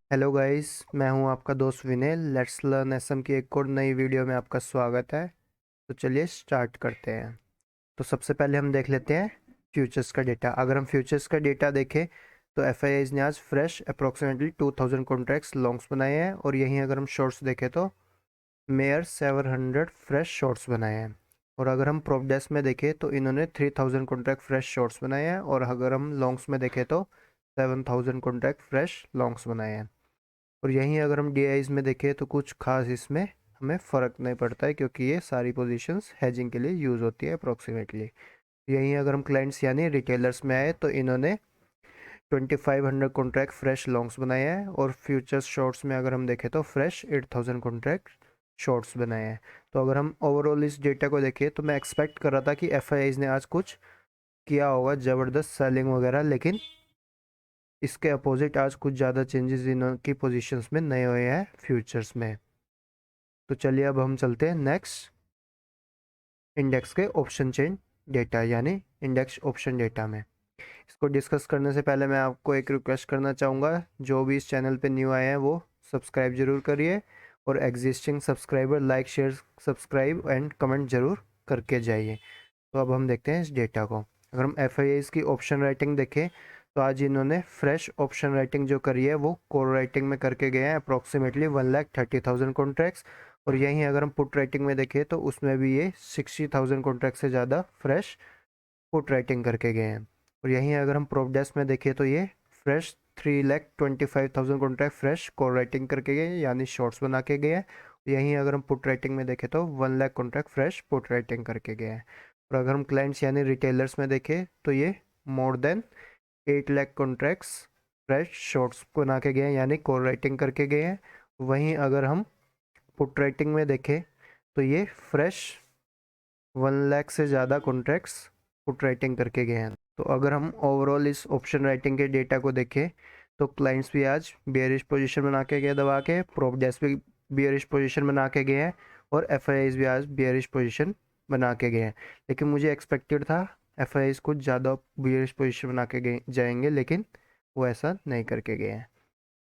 Hello guys, मैं हूं आपका दोस्त विनय। लेट्स लर्न एसएम की एक और नई वीडियो में आपका स्वागत है। तो चलिए स्टार्ट करते हैं। तो सबसे पहले हम देख लेते हैं फ्यूचर्स का डेटा। अगर हम फ्यूचर्स का डेटा देखें तो एफआईआईज ने आज फ्रेश अप्रोक्सीमेटली 2000 कॉन्ट्रैक्ट्स लॉन्ग्स बनाए हैं, और यहीं अगर हम शॉर्ट्स देखें तो मेयर 700 फ्रेश शॉर्ट्स बनाए हैं। और अगर हम प्रॉप डेस्क में देखें तो इन्होंने 3000 कॉन्ट्रैक्ट फ्रेश शॉर्ट्स बनाए हैं, और अगर हम लॉन्ग्स में देखें तो 7000 कॉन्ट्रैक्ट फ्रेश लॉन्ग्स बनाए हैं। और यहीं अगर हम डीआईज में देखें तो कुछ खास इसमें हमें फ़र्क नहीं पड़ता है, क्योंकि ये सारी पोजीशंस हेजिंग के लिए यूज़ होती है अप्रोक्सीमेटली। यहीं अगर हम क्लाइंट्स यानी रिटेलर्स में आए तो इन्होंने 2500 कॉन्ट्रैक्ट फ्रेश लॉन्ग्स बनाए हैं, और फ्यूचर्स शॉर्ट्स में अगर हम देखें तो फ्रेश 8000 कॉन्ट्रैक्ट शॉर्ट्स बनाए हैं। तो अगर हम ओवरऑल इस डेटा को देखें तो मैं एक्सपेक्ट कर रहा था कि एफआईआईज ने आज कुछ किया होगा ज़बरदस्त सेलिंग वगैरह, लेकिन इसके अपोजिट आज कुछ ज़्यादा चेंजेस इनकी पोजीशंस में नए हुए हैं फ्यूचर्स में। तो चलिए अब हम चलते हैं नेक्स्ट इंडेक्स के ऑप्शन चेन डेटा यानी इंडेक्स ऑप्शन डेटा में। इसको डिस्कस करने से पहले मैं आपको एक रिक्वेस्ट करना चाहूँगा, जो भी इस चैनल पे न्यू आए हैं वो सब्सक्राइब जरूर करिए, और existing subscriber like share subscribe and comment जरूर करके जाइए। तो अब हम देखते हैं इस डेटा को। अगर हम एफ की ऑप्शन राइटिंग देखें तो आज इन्होंने फ्रेश ऑप्शन राइटिंग जो करी है वो कोर राइटिंग में करके गए हैं अप्रॉक्सीमेटली 1,30,000 कॉन्ट्रैक्ट्स। और यहीं अगर हम पुट राइटिंग में देखें तो उसमें भी ये 60,000 कॉन्ट्रैक्ट से ज़्यादा फ्रेश पुट राइटिंग करके गए हैं। और यहीं अगर हम प्रोप डेस्क में देखें तो ये fresh 3,25,000 contract fresh core writing करके गए हैं, यानी शॉर्ट्स बना के गए हैं। यहीं अगर हम पुट राइटिंग में देखें तो 1 lakh contract fresh put writing करके गए हैं। और अगर हम क्लाइंट्स यानी रिटेलर्स में देखें तो ये more than 8 lakh contracts fresh shorts बना के गए हैं, यानी कोर राइटिंग करके गए हैं। वहीं अगर हम पुट राइटिंग में देखें तो ये फ्रेश 1 लाख से ज़्यादा कॉन्ट्रैक्ट्स पुट राइटिंग करके गए हैं। तो अगर हम ओवरऑल इस ऑप्शन राइटिंग के डेटा को देखें तो क्लाइंट्स भी आज बियरिश पोजीशन बना के गए दबा के, प्रोप डेस्क भी बियरिश पोजीशन बना के गए हैं, और एफआईआईज भी आज बियरिश पोजीशन बना के गए हैं। लेकिन मुझे एक्सपेक्टेड था एफआईआईज कुछ ज़्यादा बियरिश पोजीशन बना के गए जाएंगे, लेकिन वो ऐसा नहीं करके गए हैं।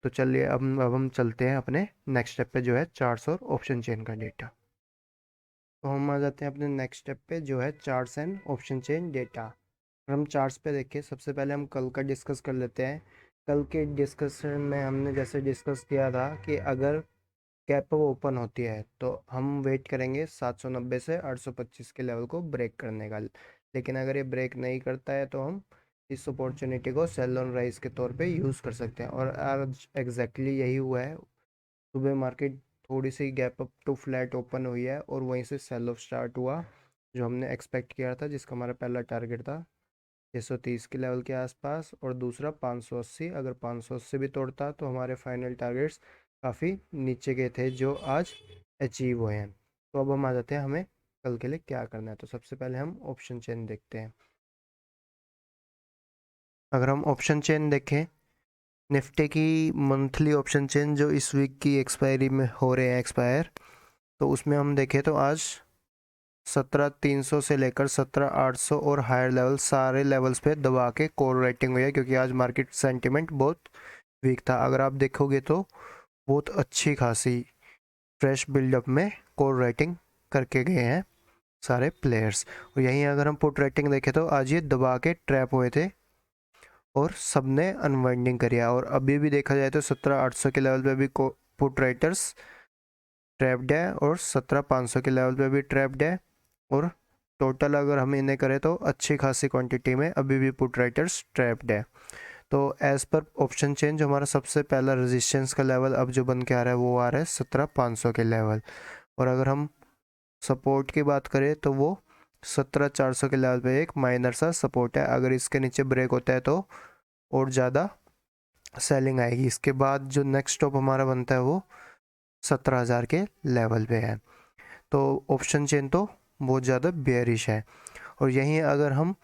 तो चलिए अब हम चलते हैं अपने नेक्स्ट स्टेप पे, जो है चार्ट्स और ऑप्शन चेन का डेटा। तो हम आ जाते हैं अपने नेक्स्ट स्टेप पे, जो है charts and option chain data. अगर हम चार्ट्स पे देखें, सबसे पहले हम कल का डिस्कस कर लेते हैं। कल के डिस्कशन में हमने जैसे डिस्कस किया था कि अगर कैप ओपन होती है तो हम वेट करेंगे 790 से 825 के लेवल को ब्रेक करने का। लेकिन अगर ये ब्रेक नहीं करता है तो हम इस अपॉर्चुनिटी को सेल ऑन राइज के तौर पे यूज़ कर सकते हैं, और आज एग्जैक्टली यही हुआ है। सुबह मार्केट थोड़ी सी gap up to flat open हुई है, और वहीं से सेल ऑफ स्टार्ट हुआ, जो हमने एक्सपेक्ट किया था, जिसका हमारा पहला टारगेट था 630 के लेवल के आसपास, और दूसरा 580। अगर 580 भी तोड़ता तो हमारे फाइनल टारगेट्स काफ़ी नीचे के थे, जो आज अचीव हुए हैं। तो अब हम आ जाते हैं हमें कल के लिए क्या करना है। तो सबसे पहले हम ऑप्शन चेन देखते हैं। अगर हम ऑप्शन चेन देखें, निफ्टी की मंथली ऑप्शन चेन जो इस वीक की एक्सपायरी में हो रहे हैं एक्सपायर, तो उसमें हम देखें तो आज 17,300 से लेकर 17,800 और हायर लेवल सारे लेवल्स पे दबा के कोर राइटिंग हुई है, क्योंकि आज मार्केट सेंटिमेंट बहुत वीक था। अगर आप देखोगे तो बहुत अच्छी खासी फ्रेश बिल्डअप में कोर राइटिंग करके गए हैं सारे प्लेयर्स। और यहीं अगर हम पुट राइटिंग देखें तो आज ये दबा के ट्रैप हुए थे, और सबने अनवाइंडिंग करिया। और अभी भी देखा जाए तो 17,800 के लेवल पे भी पुट राइटर्स ट्रैप्ड है, और 17,500 के लेवल पे भी ट्रैप्ड है। और टोटल अगर हम इन्हें करें तो अच्छी खासी क्वांटिटी में अभी भी पुट राइटर्स ट्रैप्ड है। तो एज़ पर ऑप्शन चेंज हमारा सबसे पहला रेजिस्टेंस का लेवल अब जो बन के आ रहा है वो आ रहा है 17,500 के लेवल। और अगर हम सपोर्ट की बात करें तो वो 17,400 के लेवल पे एक माइनर सा सपोर्ट है। अगर इसके नीचे ब्रेक होता है तो और ज़्यादा सेलिंग आएगी। इसके बाद जो नेक्स्ट स्टॉप हमारा बनता है वो 17,000 के लेवल पे है। तो ऑप्शन चेन तो बहुत ज़्यादा बेयरिश है। और यहीं अगर हम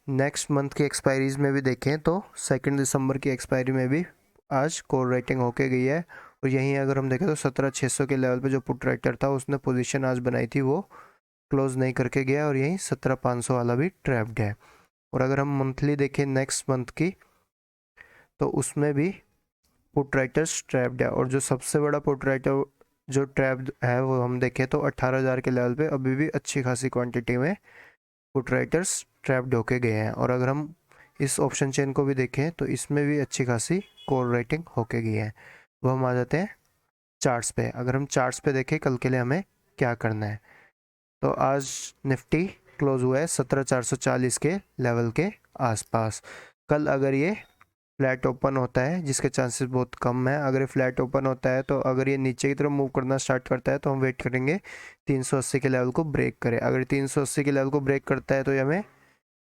नेक्स्ट मंथ की एक्सपायरीज में भी देखें तो 2 दिसंबर की एक्सपायरी में भी आज कोर राइटिंग होके गई है। और यहीं अगर हम देखें तो 17,600 के लेवल पे जो पुट राइटर था उसने पोजीशन आज बनाई थी वो क्लोज नहीं करके गया और यहीं 17,500 वाला भी ट्रैप्ड है। और अगर हम मंथली देखें नेक्स्ट मंथ की, तो उसमें भी पुट राइटर्स ट्रैप्ड है। और जो सबसे बड़ा पुट राइटर जो ट्रैप्ड है वो हम देखें तो 18,000 के लेवल पे अभी भी अच्छी खासी क्वांटिटी में पुट राइटर्स ट्रैप्ड होके गए हैं। और अगर हम इस ऑप्शन चेन को भी देखें तो इसमें भी अच्छी खासी कॉल राइटिंग होके गई है। वो हम आ जाते हैं चार्ट्स पे। अगर हम चार्ट्स पे देखें कल के लिए हमें क्या करना है, तो आज निफ्टी क्लोज हुआ है 17,440 के लेवल के आसपास। कल अगर ये फ्लैट ओपन होता है, जिसके चांसेस बहुत कम है, अगर ये फ्लैट ओपन होता है तो अगर ये नीचे की तरफ मूव करना स्टार्ट करता है तो हम वेट करेंगे 380 के लेवल को ब्रेक करे। अगर 380 के लेवल को ब्रेक करता है तो ये हमें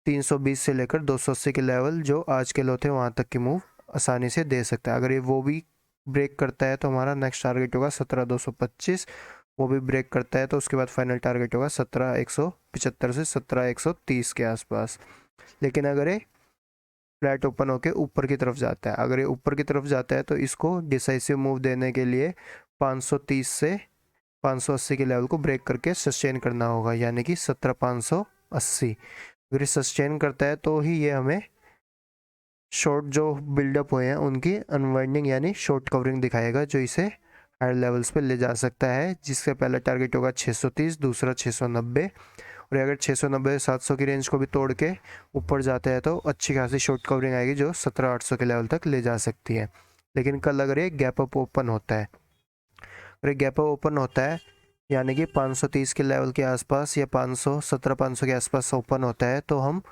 320 से लेकर 280 के लेवल जो आज के लो थे वहाँ तक की मूव आसानी से दे सकता है। अगर ये वो भी ब्रेक करता है तो हमारा नेक्स्ट टारगेट होगा 17,225। वो भी ब्रेक करता है तो उसके बाद फाइनल टारगेट होगा 17,175 से 17,130 के आसपास। लेकिन अगर ये फ्लैट ओपन होके ऊपर की तरफ जाता है, अगर ये ऊपर की तरफ जाता है तो इसको डिसाइसिव मूव देने के लिए 530 से 580 के लेवल को ब्रेक करके सस्टेन करना होगा, यानी कि 17,580। अगर ये सस्टेन करता है तो ही ये हमें शॉर्ट जो बिल्डअप हुए हैं उनकी अनवाइंडिंग यानी शॉर्ट कवरिंग दिखाएगा, जो इसे हायर लेवल्स पे ले जा सकता है। जिसका पहला टारगेट होगा 630, दूसरा 690। और अगर 690 700 की रेंज को भी तोड़ के ऊपर जाते हैं तो अच्छी खासी शॉर्ट कवरिंग आएगी जो 17,800 के लेवल तक ले जा सकती है। लेकिन कल अगर ये गैप अप ओपन होता है, अगर गैप अप ओपन होता है यानी कि 530 के लेवल के आसपास या 500 17,500 के आसपास ओपन होता है तो हम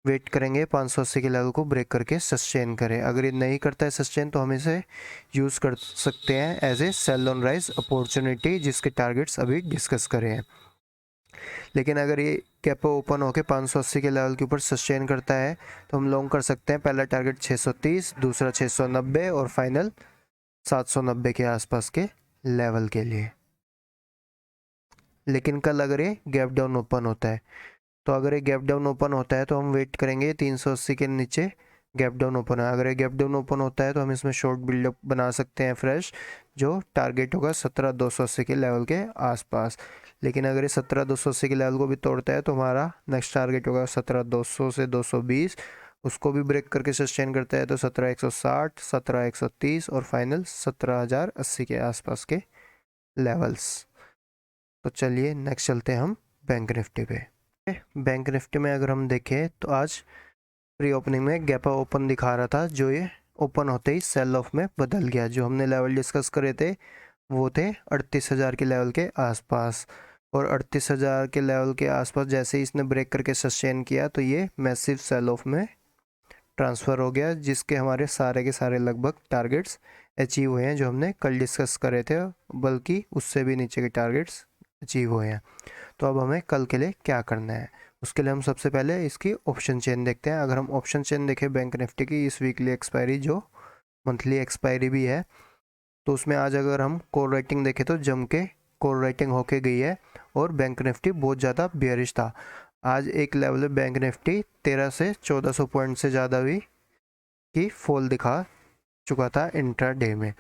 वेट करेंगे 580 के लेवल को ब्रेक करके सस्टेन करें। अगर ये नहीं करता है सस्टेन तो हम इसे यूज़ कर सकते हैं as a sell on rise opportunity, जिसके टारगेट्स अभी डिस्कस करें हैं। लेकिन अगर ये कैप ओपन होकर 580 के लेवल के ऊपर सस्टेन करता है तो हम लॉन्ग कर सकते हैं। पहला टारगेट 630, दूसरा 690 और फाइनल 790 के आसपास के लेवल के लिए। लेकिन कल अगर ये गैप डाउन ओपन होता है, तो अगर ये गैप डाउन ओपन होता है तो हम वेट करेंगे 380 के नीचे गैप डाउन ओपन है। अगर ये गैप डाउन ओपन होता है तो हम इसमें शॉर्ट बिल्डअप बना सकते हैं फ्रेश, जो टारगेट होगा 17,280 के लेवल के आसपास। लेकिन अगर ये 17,280 के लेवल को भी तोड़ता है तो हमारा नेक्स्ट टारगेट होगा 17,200 से 220। उसको भी ब्रेक करके सस्टेन करता है तो 17,160, 17,130 और फाइनल 17,080 के आसपास के लेवल्स। तो चलिए नेक्स्ट चलते हैं हम बैंक निफ्टी पे। बैंक निफ्टी में अगर हम देखें तो आज प्री ओपनिंग में गैप ओपन दिखा रहा था, जो ये ओपन होते ही सेल ऑफ में बदल गया। जो हमने लेवल डिस्कस करे थे वो थे 38,000 के लेवल के आसपास। और 38,000 के लेवल के आसपास जैसे ही इसने ब्रेक करके सस्टेन किया तो ये मैसिव सेल ऑफ में ट्रांसफ़र हो गया, जिसके हमारे सारे के सारे लगभग टारगेट्स अचीव हुए हैं जो हमने कल डिस्कस करे थे, बल्कि उससे भी नीचे के टारगेट्स अचीव हुए हैं। तो अब हमें कल के लिए क्या करना है, उसके लिए हम सबसे पहले इसकी ऑप्शन चेन देखते हैं। अगर हम ऑप्शन चेन देखें बैंक निफ्टी की इस वीकली एक्सपायरी जो मंथली एक्सपायरी भी है, तो उसमें आज अगर हम कॉल राइटिंग देखें तो जम के कॉल राइटिंग होके गई है और बैंक निफ्टी बहुत ज़्यादा बेयरिश था। आज एक लेवल में बैंक निफ्टी 13 से 1400 पॉइंट से ज़्यादा भी की फॉल दिखा चुका था इंट्रा डे में।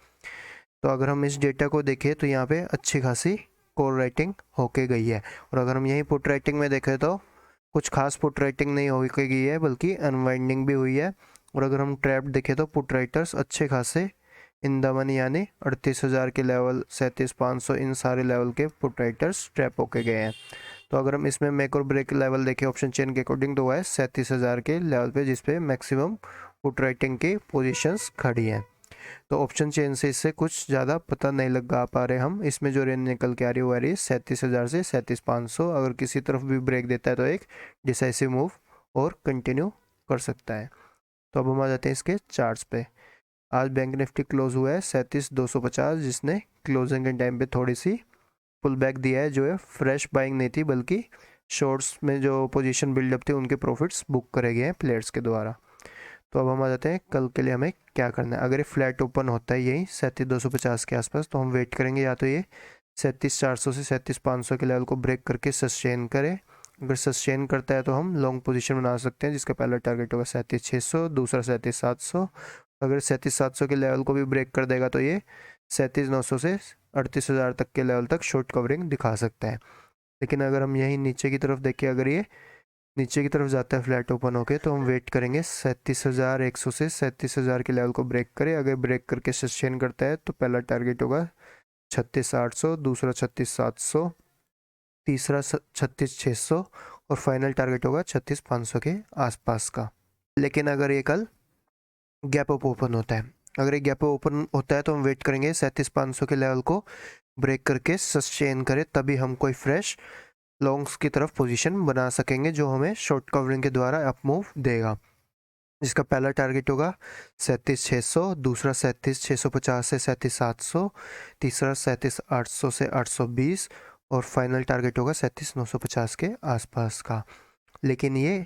तो अगर हम इस डेटा को देखें तो यहाँ पे अच्छी खासी कॉल राइटिंग होके गई है। और अगर हम यहीं पुट राइटिंग में देखें तो कुछ खास पुट राइटिंग नहीं होके गई है, बल्कि अनवाइंडिंग भी हुई है। और अगर हम ट्रैप देखें तो पुट राइटर्स अच्छे खासे इन द मनी यानी 38,000 के लेवल, 37,500 इन सारे लेवल के पुट राइटर्स ट्रैप होके गए हैं। तो अगर हम इसमें मेक और ब्रेक लेवल देखें ऑप्शन चेन के अकॉर्डिंग तो वह है 37,000 के लेवल पे, जिसपे मैक्सिमम पुट राइटिंग की पोजीशंस खड़ी हैं। तो ऑप्शन चेन से इससे कुछ ज़्यादा पता नहीं लगा पा रहे हम। इसमें जो रेंज निकल के आ रही है वो आ रही है 37,000 से 37,500। अगर किसी तरफ भी ब्रेक देता है तो एक डिसाइसिव मूव और कंटिन्यू कर सकता है। तो अब हम आ जाते हैं इसके चार्ट्स पे। आज बैंक निफ्टी क्लोज हुआ है 37,250, जिसने क्लोजिंग के टाइम पे थोड़ी सी पुल बैक दिया है, जो है फ्रेश बाइंग नहीं थी बल्कि शॉर्ट्स में जो पोजीशन बिल्डअप थे उनके प्रॉफिट्स बुक करे गए हैं प्लेयर्स के द्वारा। तो अब हम आ जाते हैं कल के लिए हमें क्या करना है। अगर ये फ्लैट ओपन होता है यही 37,250 के आसपास तो हम वेट करेंगे या तो ये 37,400 से 37,500 के लेवल को ब्रेक करके सस्टेन करे। अगर सस्टेन करता है तो हम लॉन्ग पोजीशन बना सकते हैं, जिसका पहला टारगेट होगा 37,600, दूसरा 37,700। अगर 37,700 के लेवल को भी ब्रेक कर देगा तो ये 37,900 से 38,000 तक के लेवल तक शॉर्ट कवरिंग दिखा सकता है। लेकिन अगर हम यहीं नीचे की तरफ देखें, अगर ये नीचे की तरफ जाता है फ्लैट ओपन होके, तो हम वेट करेंगे 37,100 से 37,000 के लेवल को ब्रेक करे। अगर ब्रेक करके सस्टेन करता है तो पहला टारगेट होगा 36,800, दूसरा 36,700, तीसरा 36,600 और फाइनल टारगेट होगा 36,500 के आसपास का। लेकिन अगर ये कल गैप अप ओपन होता है, अगर ये गैप अप ओपन होता है तो हम वेट करेंगे 37,500 के लेवल को ब्रेक करके सस्टेन करे, तभी हम कोई फ्रेश लॉन्ग्स की तरफ पोजीशन बना सकेंगे जो हमें शॉर्ट कवरिंग के द्वारा अप मूव देगा। जिसका पहला टारगेट होगा 37,600, दूसरा 37,650 से 37,700, तीसरा 37,800 से 820 और फाइनल टारगेट होगा 37,950 के आसपास का। लेकिन ये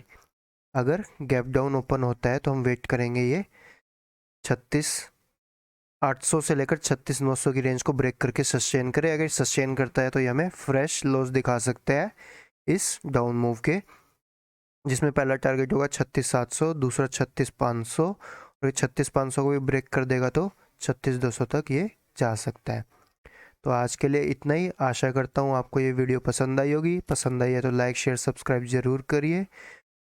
अगर गैप डाउन ओपन होता है तो हम वेट करेंगे ये 36,800 से लेकर 36,900 की रेंज को ब्रेक करके सस्टेन करे। अगर सस्टेन करता है तो ये हमें फ्रेश लॉस दिखा सकता है इस डाउन मूव के, जिसमें पहला टारगेट होगा 36,700, दूसरा 36,500 और ये 36,500 को भी ब्रेक कर देगा तो 36,200 तक ये जा सकता है। तो आज के लिए इतना ही। आशा करता हूँ आपको ये वीडियो पसंद आई होगी। पसंद आई है तो लाइक शेयर सब्सक्राइब ज़रूर करिए।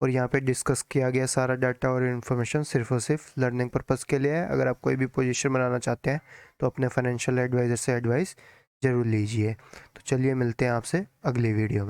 और यहाँ पे डिस्कस किया गया सारा डाटा और इन्फॉर्मेशन सिर्फ और सिर्फ लर्निंग पर्पज़ के लिए है। अगर आप कोई भी पोजीशन बनाना चाहते हैं तो अपने फाइनेंशियल एडवाइज़र से एडवाइस ज़रूर लीजिए। तो चलिए मिलते हैं आपसे अगली वीडियो में।